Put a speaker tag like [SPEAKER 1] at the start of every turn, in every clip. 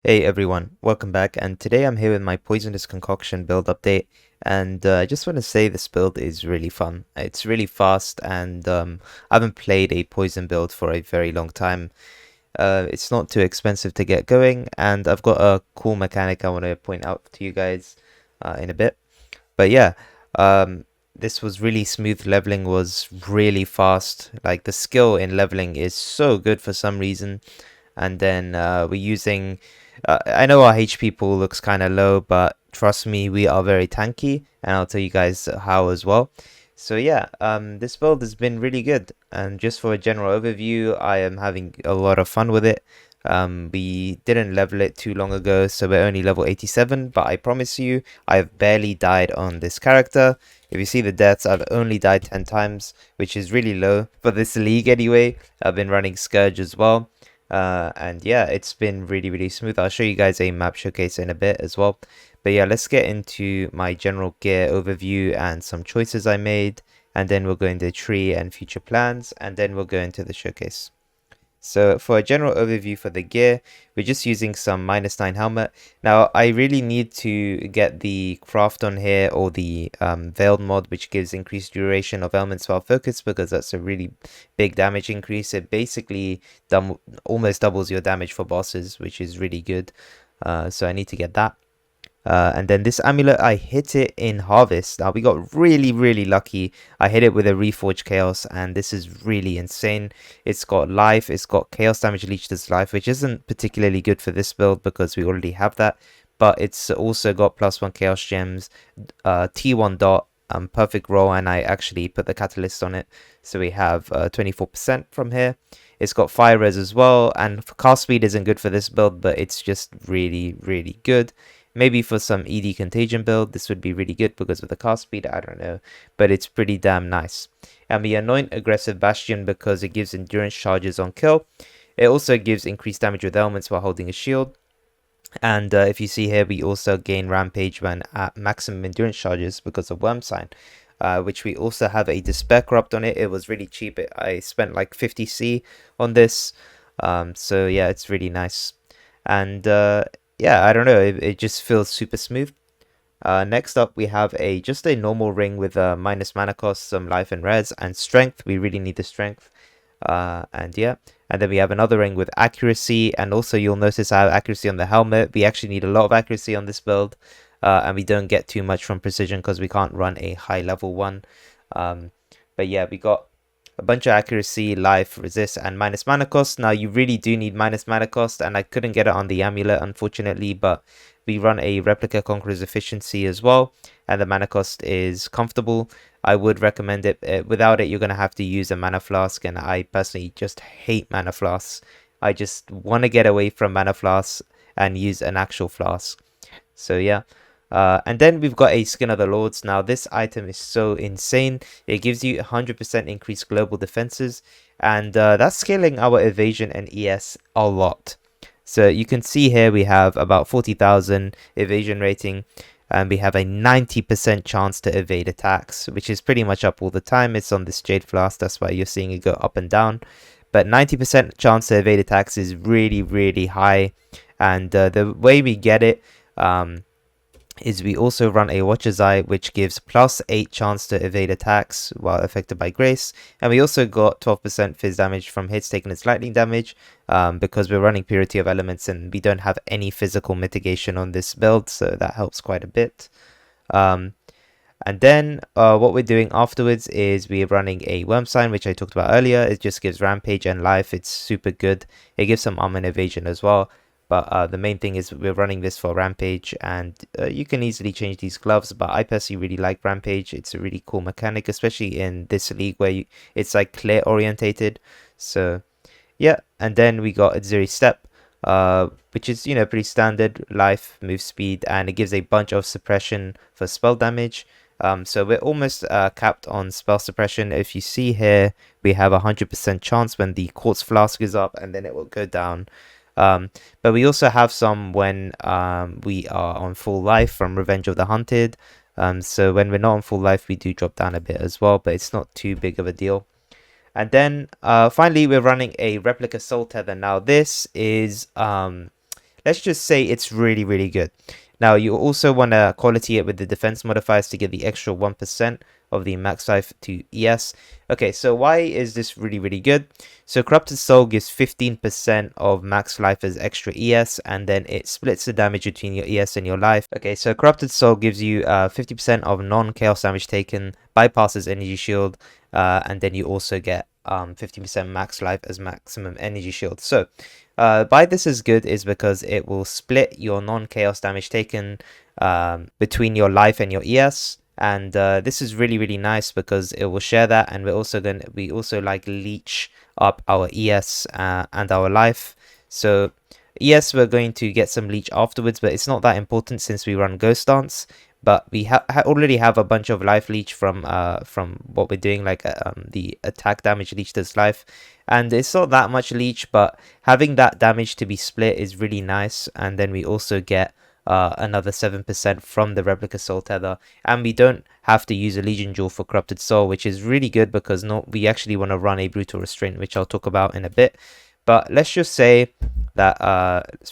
[SPEAKER 1] Hey everyone, welcome back, and today I'm here with my Poisonous Concoction build update, and I just want to say this build is really fun. It's really fast, and I haven't played a poison build for a very long time. It's not too expensive to get going, and I've got a cool mechanic I want to point out to you guys in a bit. But yeah, this was really smooth. Leveling was really fast. Like the skill in leveling is so good for some reason. And then we're using I know our HP pool looks kind of low, but trust me, we are very tanky, and I'll tell you guys how as well. So yeah, this build has been really good, and just for a general overview, I am having a lot of fun with it. We didn't level it too long ago, so we're only level 87, but I promise you, I've barely died on this character. If you see the deaths, I've only died 10 times, which is really low for this league anyway. I've been running Scourge as well. And yeah, it's been really smooth. I'll show you guys a map showcase in a bit as well. But yeah, let's get into my general gear overview and some choices I made. And then we'll go into tree and future plans. And then we'll go into the showcase. So for a general overview for the gear, we're just using some -9 helmet. Now I really need to get the craft on here, or the veiled mod, which gives increased duration of elements while focused, because that's a really big damage increase. It basically almost doubles your damage for bosses, which is really good. So I need to get that. And then this amulet, I hit it in Harvest. Now we got really lucky. I hit it with a Reforged Chaos, and this is really insane. It's got life, it's got Chaos Damage Leached as life, which isn't particularly good for this build because we already have that. But it's also got +1 Chaos Gems, T1 dot, perfect roll, and I actually put the catalyst on it. So we have 24% from here. It's got fire res as well, and cast speed isn't good for this build, but it's just really good. Maybe for some ED Contagion build, this would be really good because of the cast speed, I don't know. But it's pretty damn nice. And we anoint Aggressive Bastion because it gives endurance charges on kill. It also gives increased damage with elements while holding a shield. And if you see here, we also gain Rampage when at maximum endurance charges because of Worm Sign. Which we also have a Despair Corrupt on it. It was really cheap. I spent like 50C on this. So yeah, it's really nice. And yeah, I don't know, it just feels super smooth. Next up, we have just a normal ring with minus mana cost, some life and res, and strength. We really need the strength. And yeah, and then we have another ring with accuracy, and also you'll notice I have accuracy on the helmet. We actually need a lot of accuracy on this build, and we don't get too much from precision because we can't run a high level one. But yeah, we got a bunch of accuracy, life, resist, and minus mana cost. Now you really do need minus mana cost, and I couldn't get it on the amulet unfortunately, but we run a replica conqueror's efficiency as well, and the mana cost is comfortable. I would recommend it. Without it, you're gonna have to use a mana flask, and I personally just hate mana flasks. I just want to get away from mana flasks and use an actual flask. So yeah. And then we've got a Skin of the Lords. Now this item is so insane. It gives you 100% increased global defenses, and that's scaling our evasion and ES a lot. So you can see here we have about 40,000 evasion rating, and we have a 90% chance to evade attacks, which is pretty much up all the time. It's on this Jade Flask, that's why you're seeing it go up and down. But 90% chance to evade attacks is really high, and the way we get it is we also run a Watcher's Eye, which gives +8 chance to evade attacks while affected by Grace. And we also got 12% fizz damage from hits taken as lightning damage, because we're running Purity of Elements and we don't have any physical mitigation on this build, so that helps quite a bit. And then what we're doing afterwards is we're running a Worm Sign, which I talked about earlier. It just gives Rampage and Life. It's super good. It gives some armor and evasion as well. But the main thing is we're running this for Rampage, and you can easily change these gloves, but I personally really like Rampage. It's a really cool mechanic, especially in this league where it's like clear orientated. So yeah, and then we got Azuri Step, which is, you know, pretty standard life, move speed, and it gives a bunch of suppression for spell damage. So we're almost capped on spell suppression. If you see here, we have 100% chance when the Quartz Flask is up, and then it will go down. But we also have some when we are on full life from Revenge of the Hunted. So when we're not on full life, we do drop down a bit as well, but it's not too big of a deal. And then finally, we're running a Replica Soul Tether. Now this is let's just say it's really, really good. Now, you also want to quality it with the defense modifiers to get the extra 1% of the max life to ES. Okay, so why is this really, really good? So Corrupted Soul gives 15% of max life as extra ES, and then it splits the damage between your ES and your life. Okay, so Corrupted Soul gives you 50% of non-chaos damage taken, bypasses energy shield, and then you also get 50% max life as maximum energy shield. So why this is good is because it will split your non-chaos damage taken between your life and your ES, and this is really, really nice because it will share that, and we also like leech up our ES and our life. So ES, we're going to get some leech afterwards, but it's not that important since we run Ghost Dance. But we already have a bunch of life leech from what we're doing, like the attack damage leech does life, and it's not that much leech, but having that damage to be split is really nice. And then we also get another 7% from the replica soul tether, and we don't have to use a legion jewel for corrupted soul, which is really good because we actually want to run a brutal restraint, which I'll talk about in a bit. But let's just say that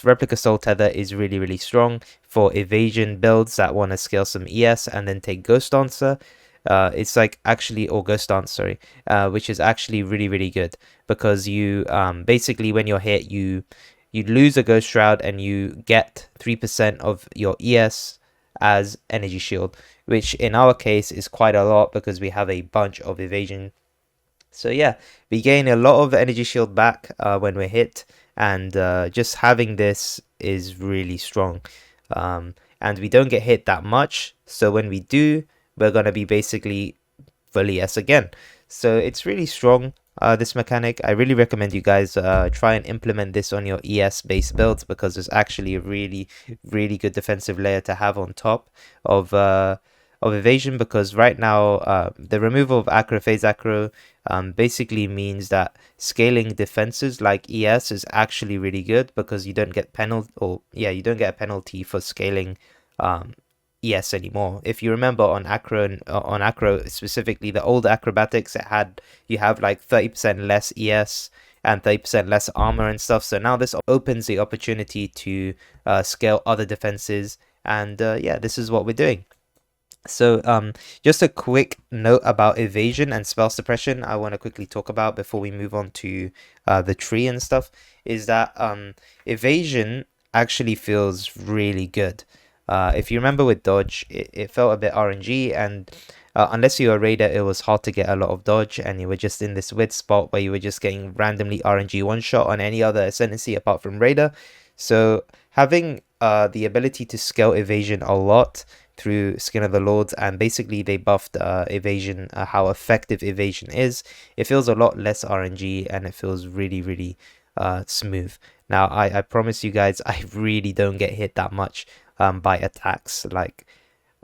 [SPEAKER 1] replica soul tether is really, really strong for evasion builds that want to scale some ES and then take ghost dancer. It's like actually, or ghost dance, sorry, which is actually really, really good because you basically, when you're hit, you lose a ghost shroud and you get 3% of your ES as energy shield, which in our case is quite a lot because we have a bunch of evasion. So yeah, we gain a lot of energy shield back when we're hit, and just having this is really strong. And we don't get hit that much, so when we do, we're gonna be basically fully S again. So it's really strong, this mechanic. I really recommend you guys try and implement this on your ES based builds because it's actually a really, really good defensive layer to have on top of evasion, because right now the removal of acro phase acro basically means that scaling defenses like ES is actually really good because you don't get you don't get a penalty for scaling ES anymore. If you remember on acro specifically, the old acrobatics, you have like 30% less ES and 30% less armor and stuff. So now this opens the opportunity to scale other defenses, and yeah, this is what we're doing. So just a quick note about evasion and spell suppression I want to quickly talk about before we move on to the tree and stuff, is that evasion actually feels really good. If you remember with dodge, it felt a bit RNG, and unless you were a raider, it was hard to get a lot of dodge, and you were just in this weird spot where you were just getting randomly RNG one shot on any other ascendancy apart from raider. So having the ability to scale evasion a lot through Skin of the Lords, and basically they buffed evasion, how effective evasion is. It feels a lot less RNG and it feels really, really smooth. Now I promise you guys, I really don't get hit that much by attacks. Like,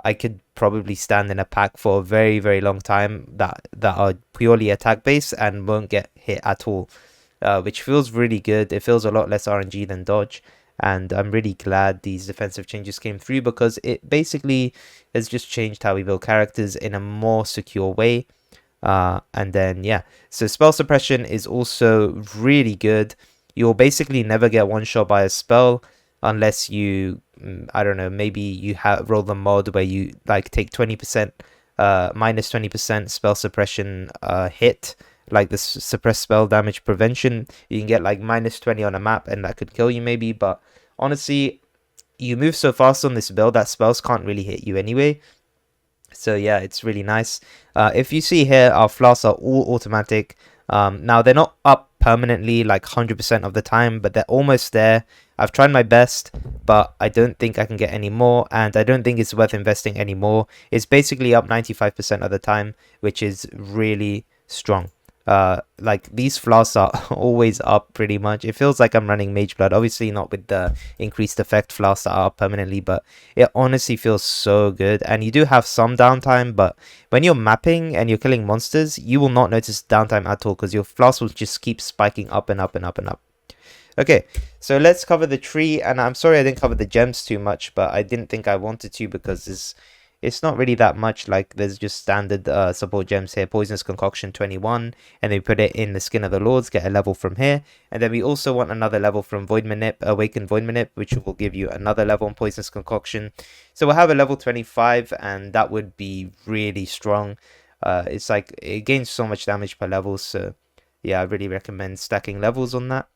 [SPEAKER 1] I could probably stand in a pack for a very, very long time that are purely attack based and won't get hit at all, which feels really good. It feels a lot less RNG than dodge, and I'm really glad these defensive changes came through because it basically has just changed how we build characters in a more secure way. And then yeah, so spell suppression is also really good. You'll basically never get one shot by a spell unless you, I don't know, maybe you roll the mod where you like take 20% minus 20% spell suppression hit, like the suppress spell damage prevention. You can get like minus 20 on a map and that could kill you maybe, but honestly, you move so fast on this build that spells can't really hit you anyway. So yeah, it's really nice. If you see here, our flasks are all automatic. Now they're not up permanently like 100% of the time, but they're almost there. I've tried my best, but I don't think I can get any more, and I don't think it's worth investing anymore. It's basically up 95% of the time, which is really strong. Like these flasks are always up pretty much. It feels like I'm running Mage Blood, obviously not with the increased effect flasks that are up permanently, but it honestly feels so good. And you do have some downtime, but when you're mapping and you're killing monsters, you will not notice downtime at all because your flasks will just keep spiking up and up and up and up. Okay, so let's cover the tree, and I'm sorry I didn't cover the gems too much, but I didn't think I wanted to because it's not really that much. Like there's just standard support gems here, Poisonous Concoction 21, and then we put it in the Skin of the Lords, get a level from here, and then we also want another level from Void Manip, Awakened Void Manip, which will give you another level on Poisonous Concoction. So we'll have a level 25, and that would be really strong. It's like it gains so much damage per level, so yeah, I really recommend stacking levels on that.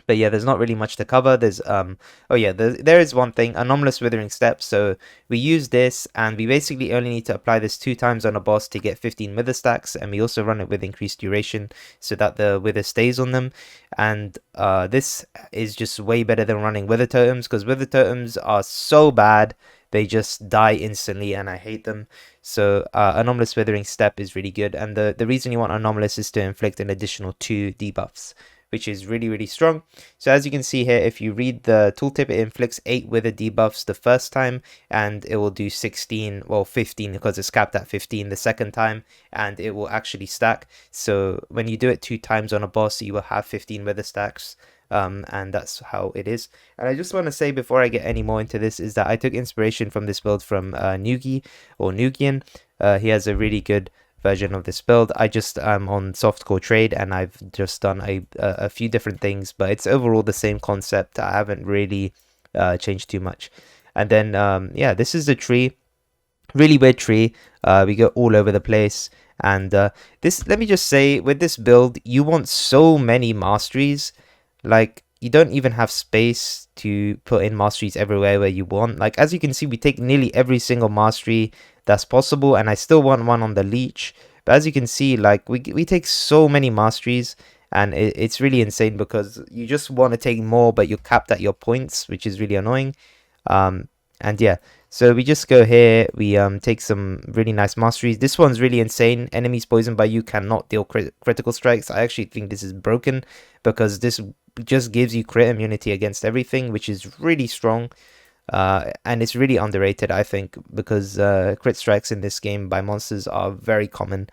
[SPEAKER 1] But yeah, there's not really much to cover. There's oh yeah, there is one thing, Anomalous Withering Step. So we use this, and we basically only need to apply this 2 times on a boss to get 15 wither stacks, and we also run it with increased duration so that the wither stays on them. And this is just way better than running wither totems, because wither totems are so bad, they just die instantly, and I hate them. So Anomalous Withering Step is really good, and the reason you want Anomalous is to inflict an additional 2 debuffs, which is really strong. So as you can see here, if you read the tooltip, it inflicts 8 wither debuffs the first time, and it will do 16, well 15, because it's capped at 15 the second time, and it will actually stack. So when you do it 2 times on a boss, you will have 15 wither stacks. And that's how it is. And I just want to say before I get any more into this is that I took inspiration from this build from Nugiyen. He has a really good version of this build. I just am on softcore trade, and I've just done a few different things, but it's overall the same concept. I haven't really changed too much. And then yeah, this is the tree, really weird tree. We go all over the place, and this, let me just say, with this build you want so many masteries. Like you don't even have space to put in masteries everywhere where you want. Like as you can see, we take nearly every single mastery that's possible, and I still want one on the leech. But as you can see, like we take so many masteries, and it's really insane because you just want to take more, but you're capped at your points, which is really annoying. And yeah, so we just go here, we take some really nice masteries. This one's really insane. Enemies poisoned by you cannot deal critical strikes. I actually think this is broken, because this just gives you crit immunity against everything, which is really strong. And it's really underrated, I think, because crit strikes in this game by monsters are very common.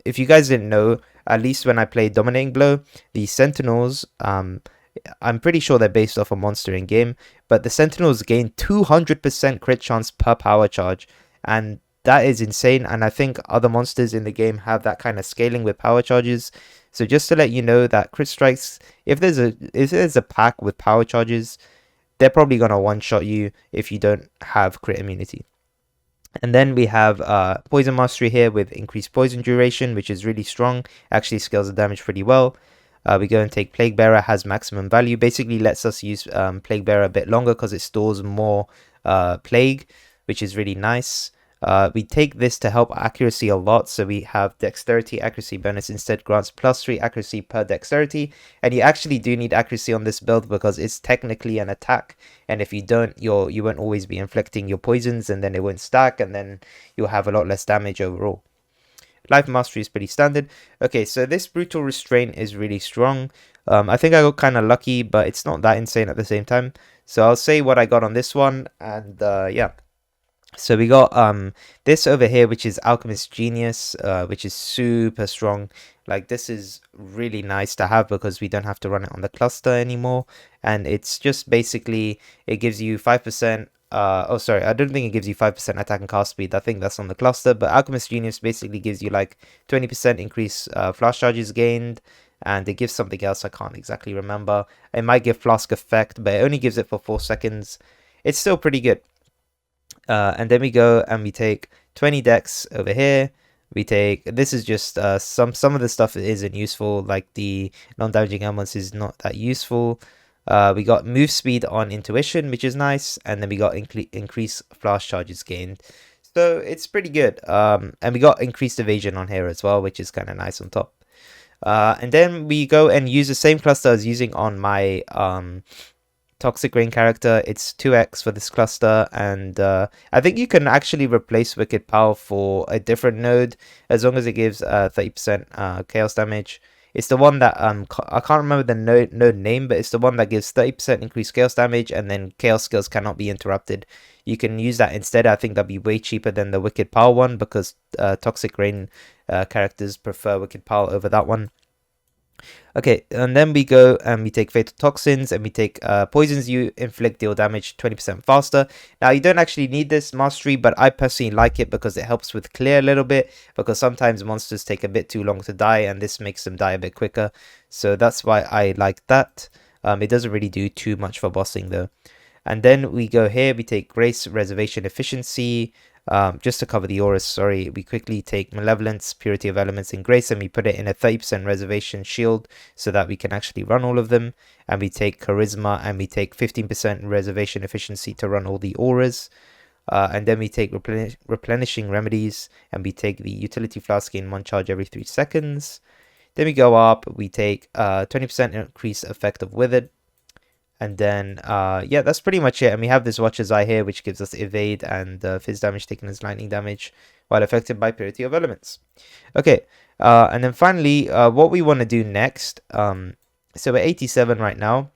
[SPEAKER 1] If you guys didn't know, at least when I played Dominating Blow, the Sentinels, I'm pretty sure they're based off a monster in game, but the Sentinels gain 200% crit chance per power charge, and that is insane. And I think other monsters in the game have that kind of scaling with power charges. So just to let you know that crit strikes, if there's a pack with power charges, they're probably gonna one-shot you if you don't have crit immunity. And then we have Poison Mastery here with increased poison duration, which is really strong. Actually scales the damage pretty well. We go and take Plague Bearer, has maximum value. Basically lets us use Plague Bearer a bit longer because it stores more Plague, which is really nice. We take this to help accuracy a lot, so we have Dexterity accuracy bonus instead grants +3 accuracy per Dexterity, and you actually do need accuracy on this build because it's technically an attack, and if you don't, you won't always be inflicting your poisons, and then it won't stack, and then you'll have a lot less damage overall. Life Mastery is pretty standard. Okay, so this Brutal Restraint is really strong. I think I got kind of lucky, but it's not that insane at the same time. So I'll say what I got on this one, and yeah. So we got this over here, which is Alchemist Genius, which is super strong. Like this is really nice to have because we don't have to run it on the cluster anymore, and it's just basically, it gives you 5%. Oh sorry, I don't think it gives you 5% attack and cast speed. I think that's on the cluster, but Alchemist Genius basically gives you like 20% increase flash charges gained, and it gives something else I can't exactly remember. It might give Flask Effect, but it only gives it for 4 seconds. It's still pretty good. And then we go and we take 20 decks over here. We take, this is just some of the stuff that isn't useful, like the non-damaging elements is not that useful. We got move speed on intuition, which is nice, and then we got increased flash charges gained, so it's pretty good. And we got increased evasion on here as well, which is kind of nice on top. And then we go and use the same cluster as using on my Toxic Rain character. It's 2x for this cluster, and I think you can actually replace Wicked Power for a different node as long as it gives 30% chaos damage. It's the one that I can't remember the node name, but it's the one that gives 30% increased chaos damage, and then chaos skills cannot be interrupted. You can use that instead. I think that'd be way cheaper than the Wicked Power one, because Toxic Rain characters prefer Wicked Power over that one. Okay, and then we go and we take fatal toxins and we take poisons you inflict deal damage 20% faster. Now you don't actually need this mastery, but I personally like it because it helps with clear a little bit, because sometimes monsters take a bit too long to die and this makes them die a bit quicker. So that's why I like that. It doesn't really do too much for bossing though. And then we go here, we take Grace Reservation Efficiency, just to cover the auras, sorry. We quickly take Malevolence, Purity of Elements, and Grace, and we put it in a 30% reservation shield so that we can actually run all of them. And we take Charisma, and we take 15% reservation efficiency to run all the auras. And then we take Replenishing Remedies, and we take the Utility Flask in 1 charge every 3 seconds. Then we go up, we take 20% increased effect of Withered. And then, yeah, that's pretty much it. And we have this Watcher's Eye here, which gives us evade and fizz damage taken as lightning damage while affected by Purity of Elements. Okay, and then finally, what we want to do next, so we're 87 right now.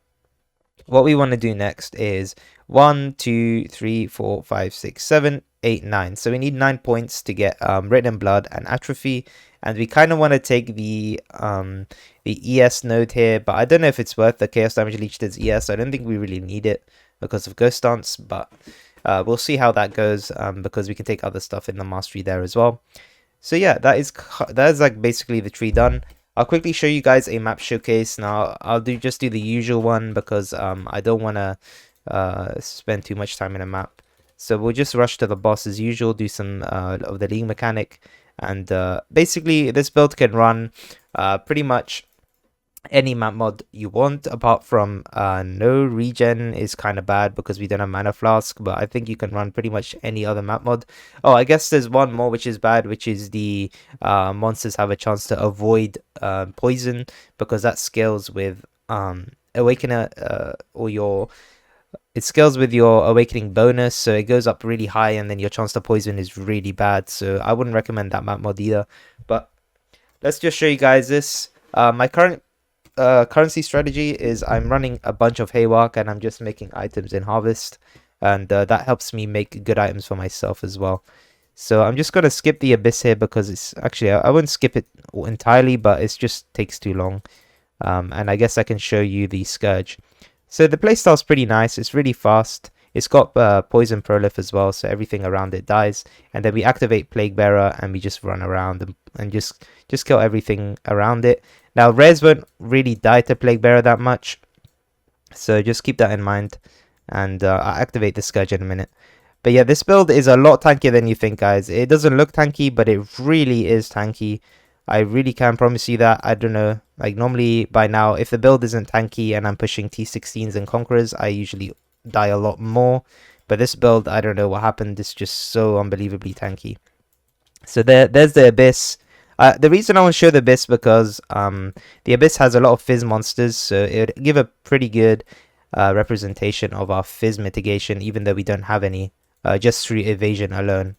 [SPEAKER 1] What we want to do next is 1, 2, 3, 4, 5, 6, 7, 8, 9. So we need 9 points to get Written in Blood and Atrophy. And we kind of want to take the ES node here, but I don't know if it's worth the Chaos Damage Leech does ES. I don't think we really need it because of Ghost Dance, but we'll see how that goes, because we can take other stuff in the Mastery there as well. So yeah, that is like basically the tree done. I'll quickly show you guys a map showcase. Now I'll just do the usual one because I don't want to spend too much time in a map. So we'll just rush to the boss as usual, do some of the league mechanic, and basically this build can run pretty much any map mod you want, apart from no regen is kind of bad because we don't have mana flask, but I think you can run pretty much any other map mod. Oh, I guess there's one more which is bad, which is the monsters have a chance to avoid poison, because that scales with awakener or your it scales with your awakening bonus, so it goes up really high, and then your chance to poison is really bad. So I wouldn't recommend that map mod either. But let's just show you guys this. My current currency strategy is I'm running a bunch of Haywalk and I'm just making items in Harvest, and that helps me make good items for myself as well. So I'm just going to skip the Abyss here because it's actually, I wouldn't skip it entirely, but it just takes too long. And I guess I can show you the Scourge. So the playstyle is pretty nice. It's really fast. It's got Poison Prolif as well, so everything around it dies. And then we activate Plague Bearer and we just run around and just kill everything around it. Now, rares won't really die to Plague Bearer that much, so just keep that in mind. And I'll activate the Scourge in a minute. But yeah, this build is a lot tankier than you think, guys. It doesn't look tanky, but it really is tanky. I really can promise you that. I don't know, like normally by now, if the build isn't tanky and I'm pushing T16s and Conquerors, I usually die a lot more. But this build, I don't know what happened. It's just so unbelievably tanky. So there's the Abyss. The reason I want to show the Abyss because the Abyss has a lot of Fizz monsters, so it would give a pretty good representation of our Fizz mitigation, even though we don't have any, just through evasion alone.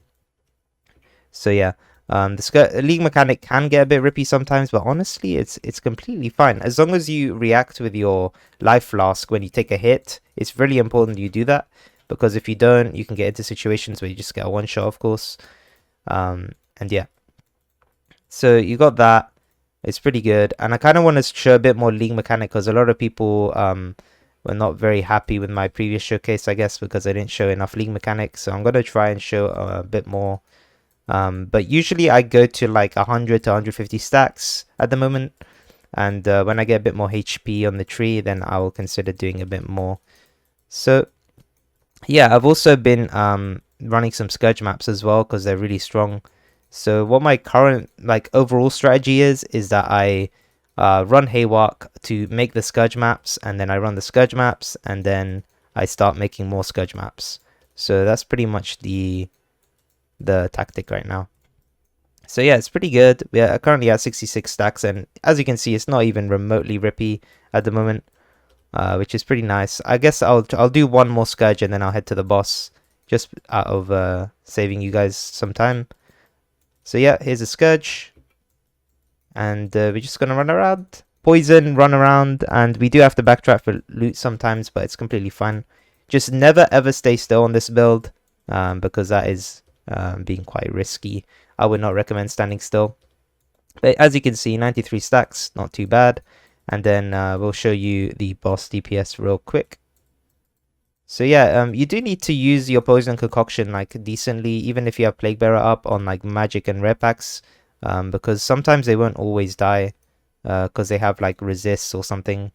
[SPEAKER 1] So yeah. The league mechanic can get a bit rippy sometimes, but honestly, it's completely fine. As long as you react with your life flask when you take a hit, it's really important you do that, because if you don't, you can get into situations where you just get a one-shot, of course. And yeah. So you got that. It's pretty good. And I kind of want to show a bit more league mechanic, because a lot of people were not very happy with my previous showcase, I guess, because I didn't show enough league mechanics. So I'm going to try and show a bit more. But usually I go to like 100 to 150 stacks at the moment, and when I get a bit more HP on the tree, then I will consider doing a bit more. So yeah, I've also been running some Scourge maps as well because they're really strong. So what my current like overall strategy is that I run Haywalk to make the Scourge maps, and then I run the Scourge maps, and then I start making more Scourge maps. So that's pretty much the tactic right now. So yeah, it's pretty good. We are currently at 66 stacks, and as you can see, it's not even remotely rippy at the moment, which is pretty nice. I guess I'll do one more Scourge and then I'll head to the boss, just out of saving you guys some time. So yeah, here's a Scourge, and we're just gonna run around, poison, run around, and we do have to backtrack for loot sometimes, but it's completely fine. Just never ever stay still on this build, because that is being quite risky. I would not recommend standing still. But as you can see, 93 stacks, not too bad. and then we'll show you the boss DPS real quick. So yeah, you do need to use your poison concoction like decently, even if you have Plague Bearer up on like magic and rare packs, because sometimes they won't always die, because they have like resists or something.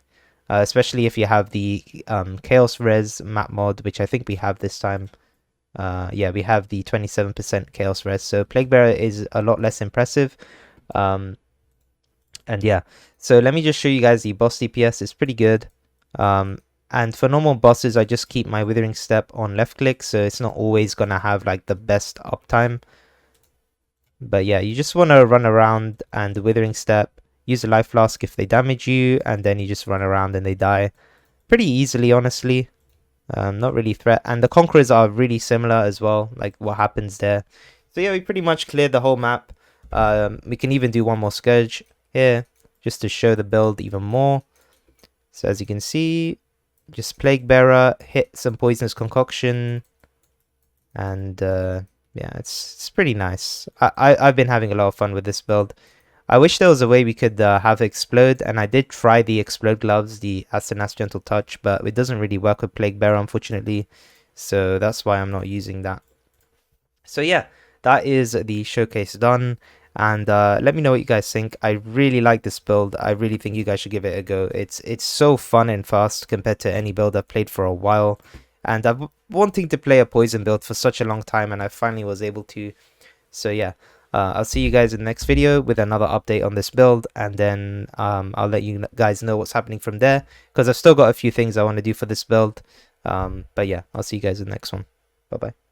[SPEAKER 1] Especially if you have the Chaos Res map mod, which I think we have this time. Yeah, we have the 27% Chaos Res, so Plague Bearer is a lot less impressive. Um, and yeah, so let me just show you guys the boss DPS. It's pretty good. And for normal bosses, I just keep my Withering Step on left click, so it's not always gonna have like the best uptime. But yeah, you just want to run around and Withering Step, use a Life Flask if they damage you, and then you just run around and they die pretty easily, honestly. Not really threat. And the Conquerors are really similar as well, like what happens there. So yeah, we pretty much cleared the whole map. We can even do one more Scourge here, just to show the build even more. So as you can see, just Plague Bearer, hit some Poisonous Concoction, and yeah, it's pretty nice. I've been having a lot of fun with this build. I wish there was a way we could have Explode, and I did try the Explode gloves, the Astanas Gentle Touch, but it doesn't really work with Plague Bearer, unfortunately, so that's why I'm not using that. So yeah, that is the showcase done, and let me know what you guys think. I really like this build. I really think you guys should give it a go. It's so fun and fast compared to any build I've played for a while, and I've been wanting to play a poison build for such a long time, and I finally was able to. So yeah, I'll see you guys in the next video with another update on this build, and then I'll let you guys know what's happening from there, because I've still got a few things I want to do for this build. But yeah, I'll see you guys in the next one. Bye bye.